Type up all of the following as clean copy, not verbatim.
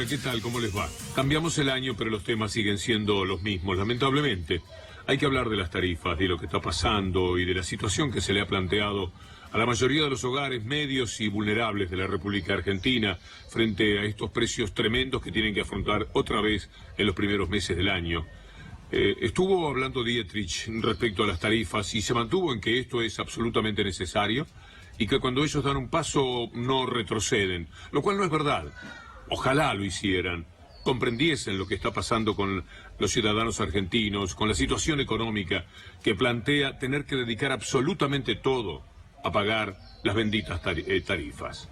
Hola, ¿qué tal? ¿Cómo les va? Cambiamos el año, pero los temas siguen siendo los mismos, lamentablemente. Hay que hablar de las tarifas, de lo que está pasando y de la situación que se le ha planteado a la mayoría de los hogares medios y vulnerables de la República Argentina frente a estos precios tremendos que tienen que afrontar otra vez en los primeros meses del año. Estuvo hablando Dietrich respecto a las tarifas y se mantuvo en que esto es absolutamente necesario y que cuando ellos dan un paso no retroceden, lo cual no es verdad. Ojalá lo hicieran, comprendiesen lo que está pasando con los ciudadanos argentinos, con la situación económica que plantea tener que dedicar absolutamente todo a pagar las benditas tarifas.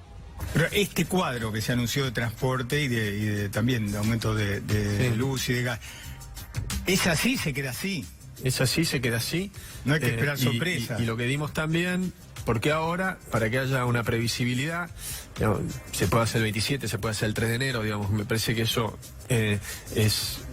Pero este cuadro que se anunció de transporte y también de aumento de luz y de gas, ¿es así? ¿Se queda así? Es así, se queda así. No hay que esperar sorpresas. Y lo que dimos también, porque ahora, para que haya una previsibilidad, digamos, se puede hacer el 27, se puede hacer el 3 de enero, digamos, me parece que eso es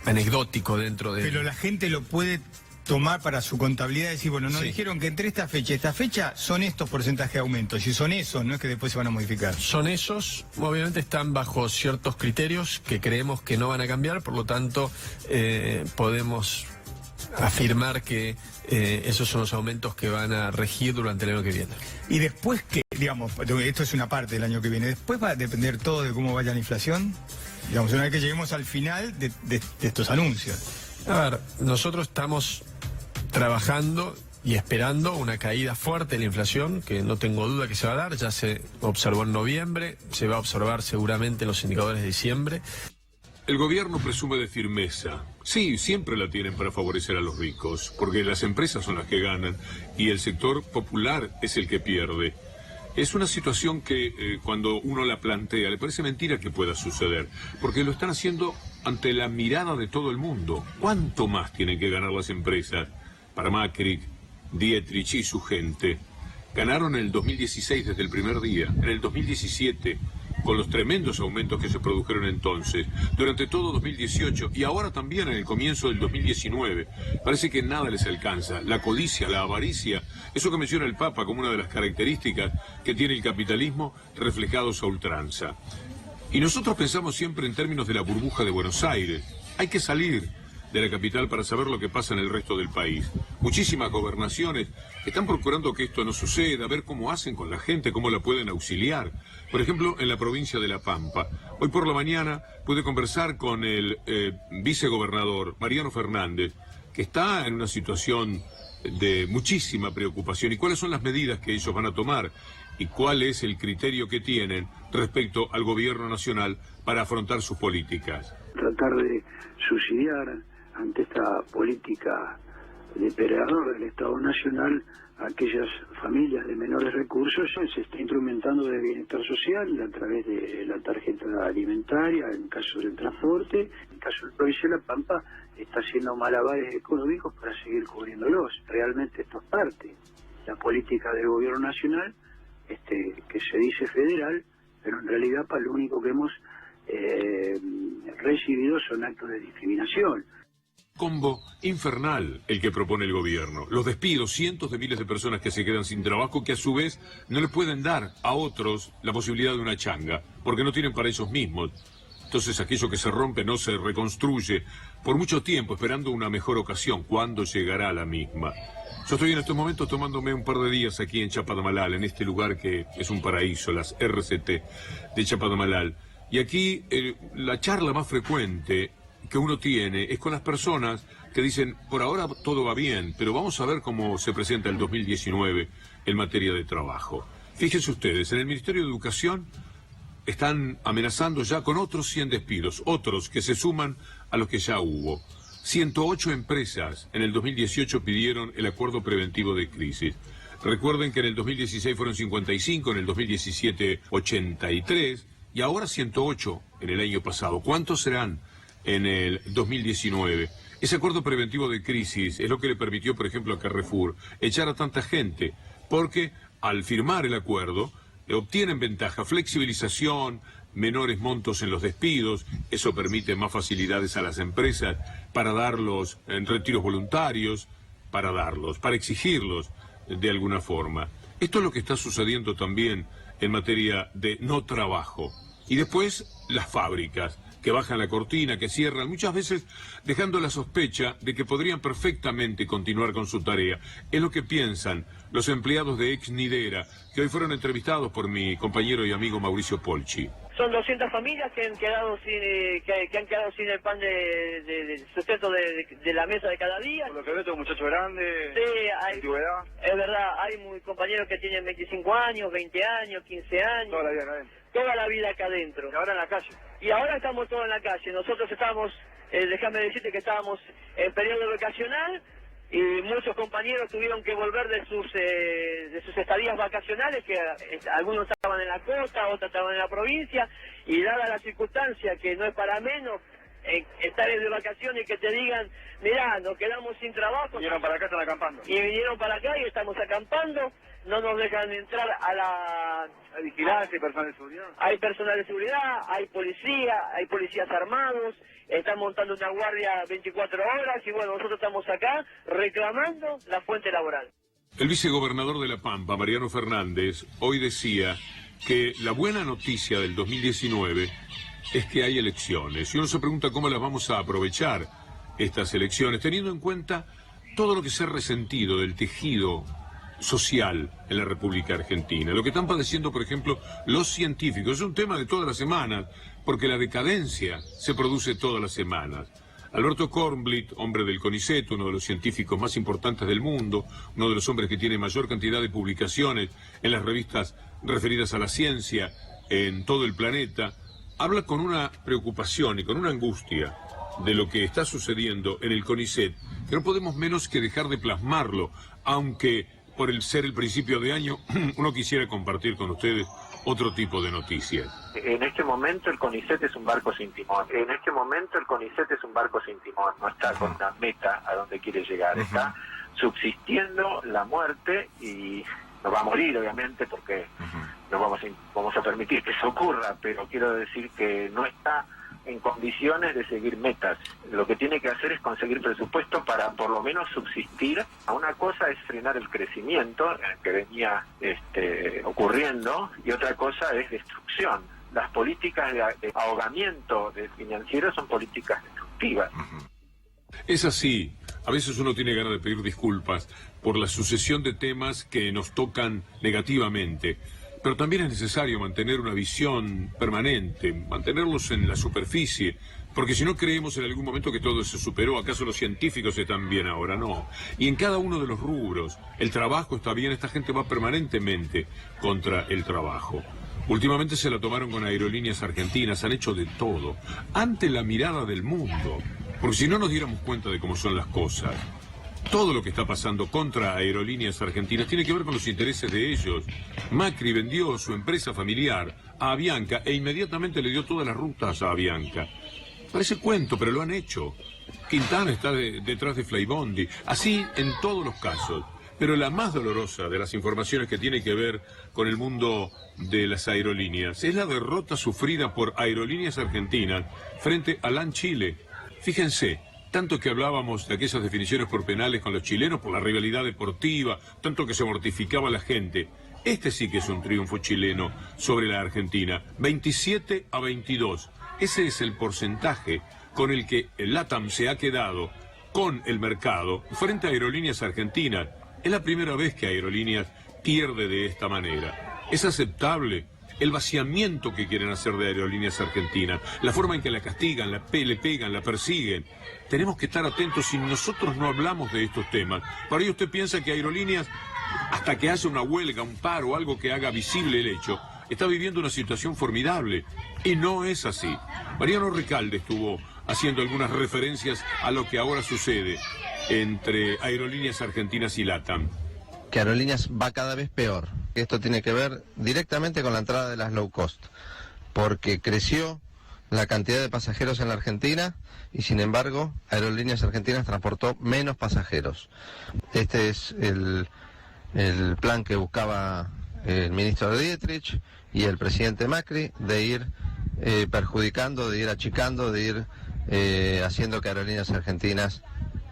anecdótico dentro de... Pero la gente lo puede tomar para su contabilidad y decir, bueno, nos dijeron que entre esta fecha y esta fecha son estos porcentajes de aumento. Si son esos, no es que después se van a modificar. Son esos, obviamente están bajo ciertos criterios que creemos que no van a cambiar, por lo tanto podemos afirmar que esos son los aumentos que van a regir durante el año que viene. Y después que, digamos, esto es una parte del año que viene, después va a depender todo de cómo vaya la inflación, digamos, una vez que lleguemos al final de estos anuncios. A ver, nosotros estamos trabajando y esperando una caída fuerte de la inflación, que no tengo duda que se va a dar, ya se observó en noviembre, se va a observar seguramente en los indicadores de diciembre. El gobierno presume de firmeza. Sí, siempre la tienen para favorecer a los ricos, porque las empresas son las que ganan y el sector popular es el que pierde. Es una situación que cuando uno la plantea le parece mentira que pueda suceder, porque lo están haciendo ante la mirada de todo el mundo. ¿Cuánto más tienen que ganar las empresas? Para Macri, Dietrich y su gente. Ganaron en el 2016 desde el primer día, en el 2017... con los tremendos aumentos que se produjeron entonces, durante todo 2018 y ahora también en el comienzo del 2019. Parece que nada les alcanza. La codicia, la avaricia, eso que menciona el Papa como una de las características que tiene el capitalismo reflejados a ultranza. Y nosotros pensamos siempre en términos de la burbuja de Buenos Aires. Hay que salir de la capital para saber lo que pasa en el resto del país. Muchísimas gobernaciones están procurando que esto no suceda, ver cómo hacen con la gente, cómo la pueden auxiliar. Por ejemplo, en la provincia de La Pampa. Hoy por la mañana pude conversar con el vicegobernador, Mariano Fernández, que está en una situación de muchísima preocupación. ¿Y cuáles son las medidas que ellos van a tomar? ¿Y cuál es el criterio que tienen respecto al gobierno nacional para afrontar sus políticas? Tratar de subsidiar ante esta política depredador del Estado Nacional a aquellas familias de menores recursos. Se está instrumentando de bienestar social a través de la tarjeta alimentaria, en el caso del transporte. En el caso de la provincia de La Pampa está haciendo malabares económicos para seguir cubriéndolos. Realmente esto es parte de la política del gobierno nacional, que se dice federal, pero en realidad para lo único que hemos recibido son actos de discriminación. Combo infernal el que propone el gobierno. Los despidos, cientos de miles de personas que se quedan sin trabajo, que a su vez no le pueden dar a otros la posibilidad de una changa, porque no tienen para ellos mismos. Entonces aquello que se rompe no se reconstruye por mucho tiempo, esperando una mejor ocasión. ¿Cuándo llegará la misma? Yo estoy en estos momentos tomándome un par de días aquí en Chapadmalal, en este lugar que es un paraíso, las RCT de Chapadmalal. Y aquí la charla más frecuente que uno tiene es con las personas que dicen, por ahora todo va bien, pero vamos a ver cómo se presenta el 2019 en materia de trabajo. Fíjense ustedes, en el Ministerio de Educación están amenazando ya con otros 100 despidos, otros que se suman a los que ya hubo. 108 empresas en el 2018 pidieron el acuerdo preventivo de crisis. Recuerden que en el 2016 fueron 55, en el 2017 83 y ahora 108 en el año pasado. ¿Cuántos serán en el 2019? Ese acuerdo preventivo de crisis es lo que le permitió, por ejemplo, a Carrefour echar a tanta gente, porque al firmar el acuerdo obtienen ventaja, flexibilización, menores montos en los despidos, eso permite más facilidades a las empresas para darlos en retiros voluntarios, para exigirlos de alguna forma. Esto es lo que está sucediendo también en materia de no trabajo. Y después las fábricas, que bajan la cortina, que cierran, muchas veces dejando la sospecha de que podrían perfectamente continuar con su tarea. Es lo que piensan los empleados de Ex Nidera, que hoy fueron entrevistados por mi compañero y amigo Mauricio Polchi. Son 200 familias que han quedado sin el pan de sustento de la mesa de cada día. Por lo que veo, un muchacho grande, sí, antigüedad. Es verdad, hay compañeros que tienen 25 años, 20 años, 15 años. Toda la vida acá adentro. Toda la vida acá adentro. Y ahora en la calle. Y ahora estamos todos en la calle. Nosotros estábamos, déjame decirte que estábamos en periodo vacacional y muchos compañeros tuvieron que volver de sus estadías vacacionales, que algunos estaban en la costa, otros estaban en la provincia, y dada la circunstancia que no es para menos estar de vacaciones y que te digan, mirá, nos quedamos sin trabajo. Vinieron para acá, están acampando. Y vinieron para acá y estamos acampando, no nos dejan entrar a la... Hay vigilancia, hay personal de seguridad. Hay personal de seguridad, hay policías armados, están montando una guardia 24 horas y bueno, nosotros estamos acá reclamando la fuente laboral. El vicegobernador de La Pampa, Mariano Fernández, hoy decía que la buena noticia del 2019 es que hay elecciones. Y uno se pregunta cómo las vamos a aprovechar estas elecciones, teniendo en cuenta todo lo que se ha resentido del tejido social en la República Argentina. Lo que están padeciendo, por ejemplo, los científicos. Es un tema de todas las semanas, porque la decadencia se produce todas las semanas. Alberto Kornblit, hombre del CONICET, uno de los científicos más importantes del mundo, uno de los hombres que tiene mayor cantidad de publicaciones en las revistas referidas a la ciencia en todo el planeta, habla con una preocupación y con una angustia de lo que está sucediendo en el CONICET, que no podemos menos que dejar de plasmarlo, aunque por ser el principio de año uno quisiera compartir con ustedes otro tipo de noticias. En este momento el CONICET es un barco sin timón. No está con una meta a donde quiere llegar. Está subsistiendo la muerte y no va a morir, obviamente, porque no vamos a permitir que eso ocurra, pero quiero decir que no está en condiciones de seguir metas. Lo que tiene que hacer es conseguir presupuesto para por lo menos subsistir. Una cosa es frenar el crecimiento que venía ocurriendo y otra cosa es destrucción. Las políticas de ahogamiento financiero son políticas destructivas. Es así. A veces uno tiene ganas de pedir disculpas por la sucesión de temas que nos tocan negativamente. Pero también es necesario mantener una visión permanente, mantenerlos en la superficie, porque si no creemos en algún momento que todo se superó, ¿acaso los científicos están bien ahora? No. Y en cada uno de los rubros, el trabajo está bien, esta gente va permanentemente contra el trabajo. Últimamente se la tomaron con Aerolíneas Argentinas, han hecho de todo, ante la mirada del mundo, porque si no nos diéramos cuenta de cómo son las cosas. Todo lo que está pasando contra Aerolíneas Argentinas tiene que ver con los intereses de ellos. Macri vendió su empresa familiar a Avianca e inmediatamente le dio todas las rutas a Avianca. Parece cuento, pero lo han hecho. Quintana está detrás de Flybondi. Así en todos los casos. Pero la más dolorosa de las informaciones que tiene que ver con el mundo de las aerolíneas es la derrota sufrida por Aerolíneas Argentinas frente a LAN Chile. Fíjense. Tanto que hablábamos de aquellas definiciones por penales con los chilenos, por la rivalidad deportiva, tanto que se mortificaba la gente. Este sí que es un triunfo chileno sobre la Argentina. 27-22. Ese es el porcentaje con el que el LATAM se ha quedado con el mercado frente a Aerolíneas Argentinas. Es la primera vez que Aerolíneas pierde de esta manera. ¿Es aceptable el vaciamiento que quieren hacer de Aerolíneas Argentinas? La forma en que la castigan, le pegan, la persiguen. Tenemos que estar atentos si nosotros no hablamos de estos temas. Por ahí usted piensa que Aerolíneas, hasta que haya una huelga, un paro, algo que haga visible el hecho, está viviendo una situación formidable. Y no es así. Mariano Recalde estuvo haciendo algunas referencias a lo que ahora sucede entre Aerolíneas Argentinas y LATAM. Que Aerolíneas va cada vez peor. Esto tiene que ver directamente con la entrada de las low cost, porque creció la cantidad de pasajeros en la Argentina y sin embargo Aerolíneas Argentinas transportó menos pasajeros. Este es el plan que buscaba el ministro Dietrich y el presidente Macri, de ir perjudicando, de ir achicando, de ir haciendo que Aerolíneas Argentinas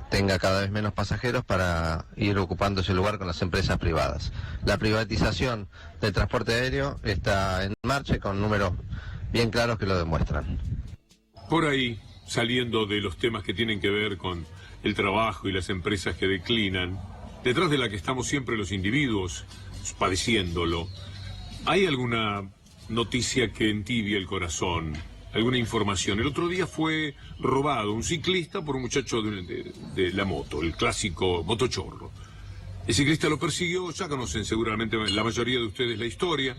tenga cada vez menos pasajeros para ir ocupando ese lugar con las empresas privadas. La privatización del transporte aéreo está en marcha con números bien claros que lo demuestran. Por ahí, saliendo de los temas que tienen que ver con el trabajo y las empresas que declinan, detrás de la que estamos siempre los individuos, padeciéndolo, ¿hay alguna noticia que entibia el corazón? ¿Alguna información? El otro día fue robado un ciclista por un muchacho de la moto, el clásico motochorro. El ciclista lo persiguió, ya conocen seguramente la mayoría de ustedes la historia,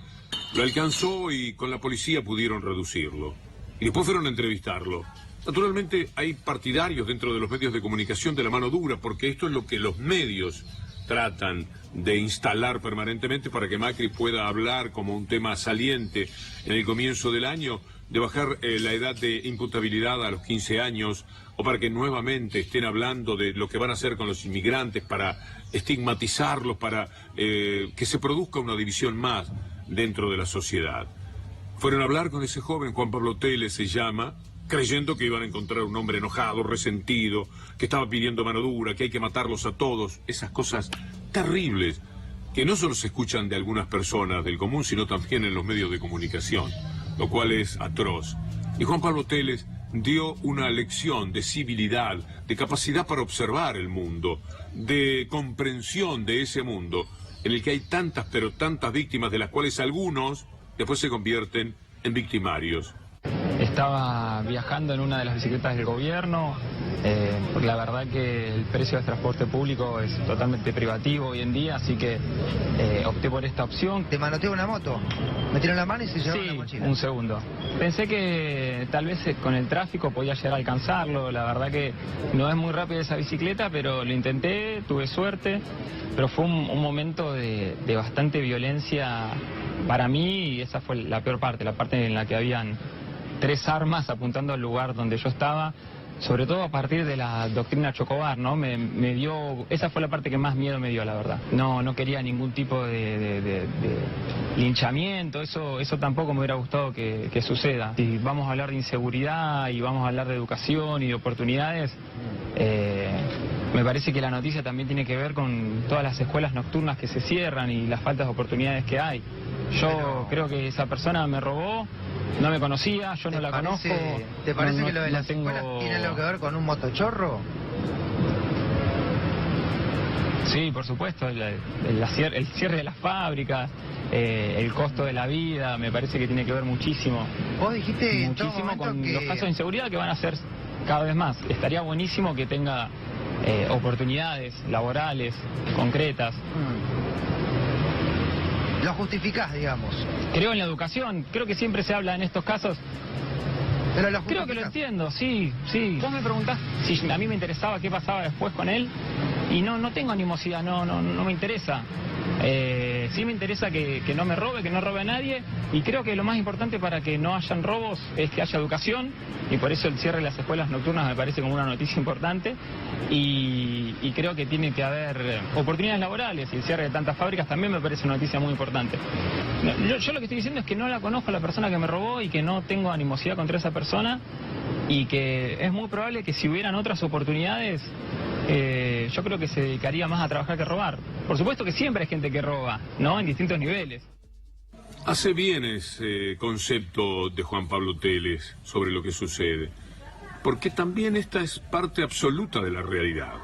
lo alcanzó y con la policía pudieron reducirlo. Y después fueron a entrevistarlo. Naturalmente hay partidarios dentro de los medios de comunicación de la mano dura, porque esto es lo que los medios tratan de instalar permanentemente para que Macri pueda hablar como un tema saliente en el comienzo del año, de bajar la edad de imputabilidad a los 15 años, o para que nuevamente estén hablando de lo que van a hacer con los inmigrantes, para estigmatizarlos, para que se produzca una división más dentro de la sociedad. Fueron a hablar con ese joven, Juan Pablo Teles se llama, creyendo que iban a encontrar un hombre enojado, resentido, que estaba pidiendo mano dura, que hay que matarlos a todos. Esas cosas terribles que no solo se escuchan de algunas personas del común, sino también en los medios de comunicación, lo cual es atroz. Y Juan Pablo Teles dio una lección de civilidad, de capacidad para observar el mundo, de comprensión de ese mundo, en el que hay tantas, pero tantas víctimas, de las cuales algunos después se convierten en victimarios. Estaba viajando en una de las bicicletas del gobierno, porque la verdad que el precio del transporte público es totalmente privativo hoy en día, así que opté por esta opción. ¿Te manoteó una moto? ¿Metieron la mano y se llevaron la mochila? Sí, un segundo. Pensé que tal vez con el tráfico podía llegar a alcanzarlo, la verdad que no es muy rápida esa bicicleta, pero lo intenté, tuve suerte, pero fue un momento de bastante violencia para mí, y esa fue la peor parte, la parte en la que habían 3 armas apuntando al lugar donde yo estaba, sobre todo a partir de la doctrina Chocobar, ¿no? Me dio, esa fue la parte que más miedo me dio, la verdad. No quería ningún tipo de linchamiento, eso tampoco me hubiera gustado que suceda. Si vamos a hablar de inseguridad y vamos a hablar de educación y de oportunidades, me parece que la noticia también tiene que ver con todas las escuelas nocturnas que se cierran y las faltas de oportunidades que hay. Yo creo que esa persona me robó, no me conocía, yo no la conozco. ¿Te parece que lo de las escuelas tiene algo que ver con un motochorro? Sí, por supuesto, el cierre de las fábricas, el costo de la vida, me parece que tiene que ver muchísimo. Vos dijiste muchísimo con los casos de inseguridad que van a ser cada vez más. Estaría buenísimo que tenga oportunidades laborales concretas. ¿Lo justificás, digamos? Creo en la educación, creo que siempre se habla en estos casos. Pero creo que lo entiendo, sí. Vos me preguntás si a mí me interesaba qué pasaba después con él, y no tengo animosidad, no me interesa. Sí me interesa que no me robe, que no robe a nadie, y creo que lo más importante para que no hayan robos es que haya educación, y por eso el cierre de las escuelas nocturnas me parece como una noticia importante, y creo que tiene que haber oportunidades laborales, y el cierre de tantas fábricas también me parece una noticia muy importante. Yo lo que estoy diciendo es que no la conozco a la persona que me robó y que no tengo animosidad contra esa persona, y que es muy probable que si hubieran otras oportunidades, yo creo que se dedicaría más a trabajar que a robar. Por supuesto que siempre hay gente que roba, ¿no? En distintos niveles. Hace bien ese concepto de Juan Pablo Teles sobre lo que sucede, porque también esta es parte absoluta de la realidad.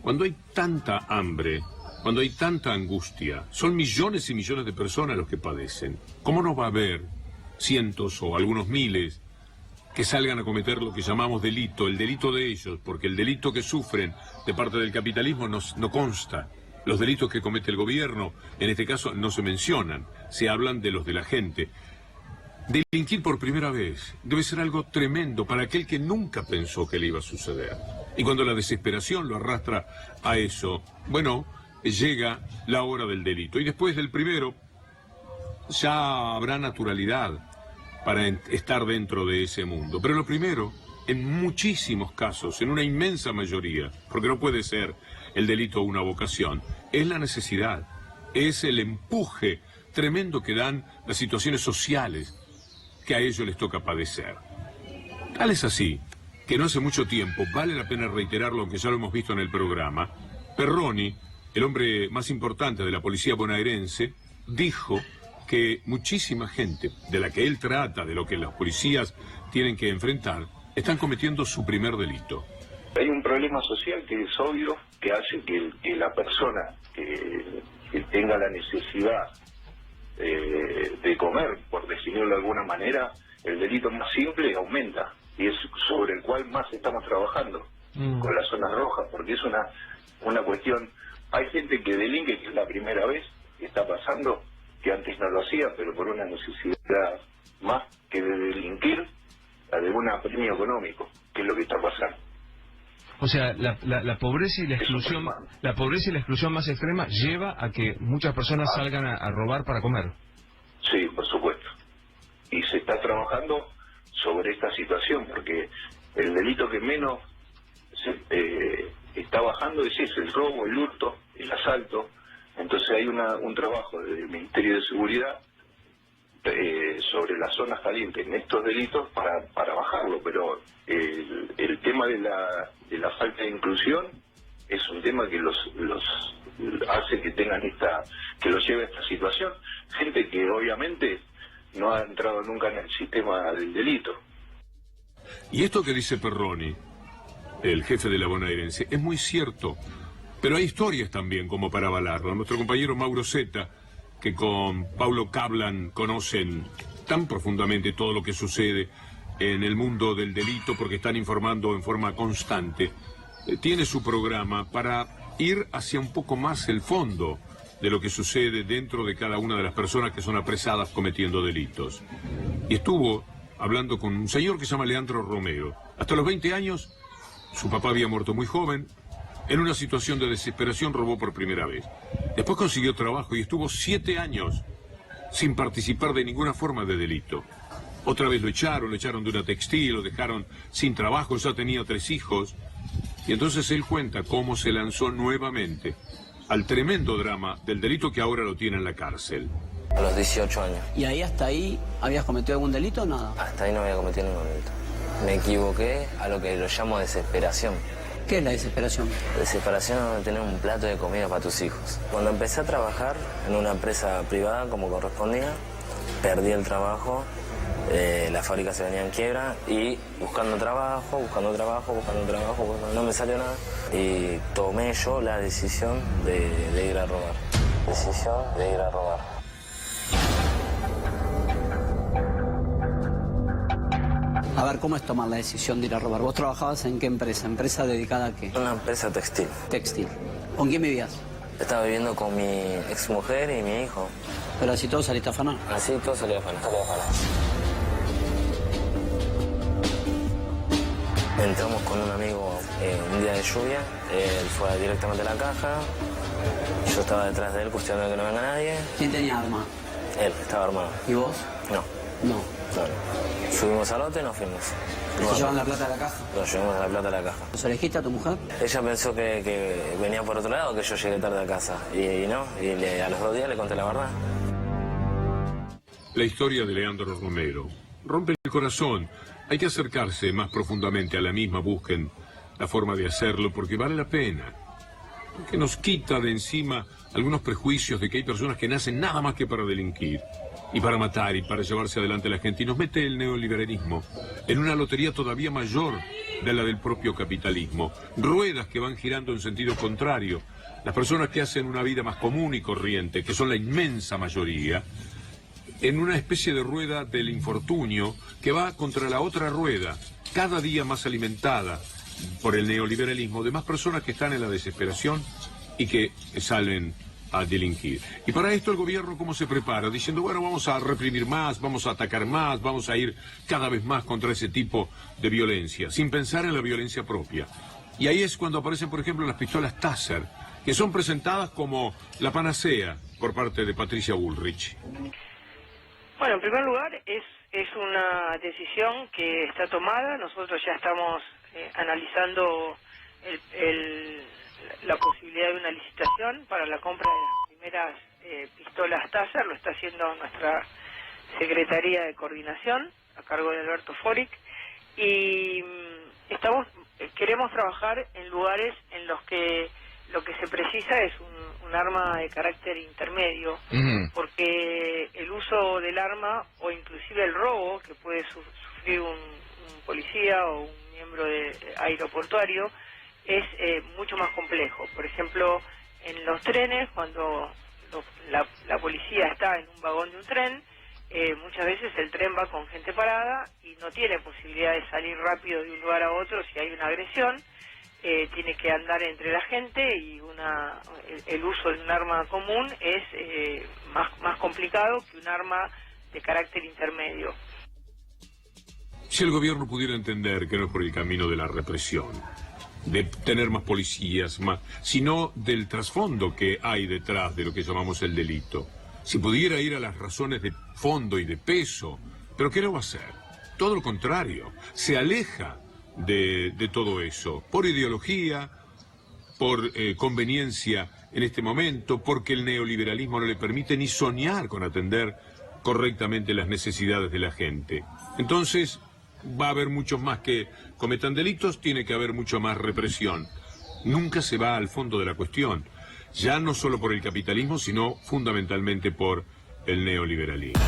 Cuando hay tanta hambre, cuando hay tanta angustia, son millones y millones de personas los que padecen. ¿Cómo no va a haber cientos o algunos miles que salgan a cometer lo que llamamos delito, el delito de ellos, porque el delito que sufren de parte del capitalismo no consta? Los delitos que comete el gobierno, en este caso, no se mencionan, se hablan de los de la gente. Delinquir por primera vez debe ser algo tremendo para aquel que nunca pensó que le iba a suceder. Y cuando la desesperación lo arrastra a eso, bueno, llega la hora del delito. Y después del primero, ya habrá naturalidad para estar dentro de ese mundo. Pero lo primero, en muchísimos casos, en una inmensa mayoría, porque no puede ser el delito una vocación, es la necesidad, es el empuje tremendo que dan las situaciones sociales que a ellos les toca padecer. Tal es así, que no hace mucho tiempo, vale la pena reiterarlo, aunque ya lo hemos visto en el programa, Perroni, el hombre más importante de la policía bonaerense, dijo que muchísima gente de la que él trata, de lo que los policías tienen que enfrentar, están cometiendo su primer delito. Hay un problema social que es obvio, que hace que la persona que tenga la necesidad de comer, por decirlo de alguna manera, el delito más simple aumenta, y es sobre el cual más estamos trabajando con las zonas rojas, porque es una cuestión. Hay gente que delinque, que es la primera vez que está pasando, que antes no lo hacía, pero por una necesidad más que de delinquir, la de un apremio económico, que es lo que está pasando. O sea, la pobreza y la exclusión más extrema lleva a que muchas personas salgan a robar para comer. Sí, por supuesto. Y se está trabajando sobre esta situación, porque el delito que menos está bajando es ese, el robo, el hurto, el asalto. Entonces hay un trabajo del Ministerio de Seguridad sobre las zonas calientes en estos delitos para bajarlo, pero el tema de la falta de inclusión es un tema que los hace que tengan que los lleve a esta situación. Gente que obviamente no ha entrado nunca en el sistema del delito. Y esto que dice Perroni, el jefe de la bonaerense, es muy cierto, pero hay historias también como para avalarlo. Nuestro compañero Mauro Zeta, que con Paulo Cablan conocen tan profundamente todo lo que sucede en el mundo del delito, porque están informando en forma constante, tiene su programa para ir hacia un poco más el fondo de lo que sucede dentro de cada una de las personas que son apresadas cometiendo delitos. Y estuvo hablando con un señor que se llama Leandro Romero. Hasta los 20 años, su papá había muerto muy joven. En una situación de desesperación robó por primera vez. Después consiguió trabajo y estuvo 7 años sin participar de ninguna forma de delito. Otra vez lo echaron de una textil, lo dejaron sin trabajo, ya tenía 3 hijos. Y entonces él cuenta cómo se lanzó nuevamente al tremendo drama del delito que ahora lo tiene en la cárcel. A los 18 años. ¿Y ahí hasta ahí habías cometido algún delito o nada? Hasta ahí no había cometido ningún delito. Me equivoqué a lo que lo llamo desesperación. ¿Qué es la desesperación? Desesperación es no tener un plato de comida para tus hijos. Cuando empecé a trabajar en una empresa privada como correspondía, perdí el trabajo, la fábrica se venía en quiebra y buscando trabajo, no me salió nada. Y tomé yo la decisión de ir a robar. A ver, ¿cómo es tomar la decisión de ir a robar? ¿Vos trabajabas en qué empresa? ¿Empresa dedicada a qué? Una empresa textil. Textil. ¿Con quién vivías? Estaba viviendo con mi exmujer y mi hijo. ¿Pero así todo saliste a afanar? Así todo salí a afanar. Entramos con un amigo un día de lluvia, él fue directamente a la caja, yo estaba detrás de él cuestionando que no venga nadie. ¿Quién tenía arma? Él, estaba armado. ¿Y vos? No. Subimos al lote y nos fuimos. ¿Se llevan la plata a la caja? Nos llevamos la plata a la caja. ¿Los elegiste a tu mujer? Ella pensó que venía por otro lado, que yo llegué tarde a casa. Y no, a los 2 días le conté la verdad. La historia de Leandro Romero rompe el corazón. Hay que acercarse más profundamente a la misma, busquen la forma de hacerlo, porque vale la pena. Que nos quita de encima algunos prejuicios de que hay personas que nacen nada más que para delinquir, y para matar, y para llevarse adelante a la gente, y nos mete el neoliberalismo en una lotería todavía mayor de la del propio capitalismo. Ruedas que van girando en sentido contrario. Las personas que hacen una vida más común y corriente, que son la inmensa mayoría, en una especie de rueda del infortunio que va contra la otra rueda, cada día más alimentada por el neoliberalismo, de más personas que están en la desesperación y que salen a delinquir. Y para esto el gobierno, ¿cómo se prepara? Diciendo, bueno, vamos a reprimir más, vamos a atacar más, vamos a ir cada vez más contra ese tipo de violencia, sin pensar en la violencia propia. Y ahí es cuando aparecen, por ejemplo, las pistolas Taser, que son presentadas como la panacea por parte de Patricia Bullrich. Bueno, en primer lugar, es una decisión que está tomada. Nosotros ya estamos analizando la posibilidad de una licitación para la compra de las primeras pistolas Taser. Lo está haciendo nuestra Secretaría de Coordinación, a cargo de Alberto Foric. Y queremos trabajar en lugares en los que lo que se precisa es un un arma de carácter intermedio, porque el uso del arma o inclusive el robo que puede sufrir un policía o un miembro aeroportuario es mucho más complejo. Por ejemplo, en los trenes, cuando la policía está en un vagón de un tren, muchas veces el tren va con gente parada y no tiene posibilidad de salir rápido de un lugar a otro si hay una agresión. Tiene que andar entre la gente y el uso de un arma común es más complicado que un arma de carácter intermedio. Si el gobierno pudiera entender que no es por el camino de la represión, de tener más policías, sino del trasfondo que hay detrás de lo que llamamos el delito, si pudiera ir a las razones de fondo y de peso, ¿pero qué lo va a hacer? Todo lo contrario, se aleja de todo eso, por ideología, por conveniencia en este momento, porque el neoliberalismo no le permite ni soñar con atender correctamente las necesidades de la gente. Entonces, va a haber muchos más que cometan delitos, tiene que haber mucho más represión. Nunca se va al fondo de la cuestión, ya no solo por el capitalismo, sino fundamentalmente por el neoliberalismo.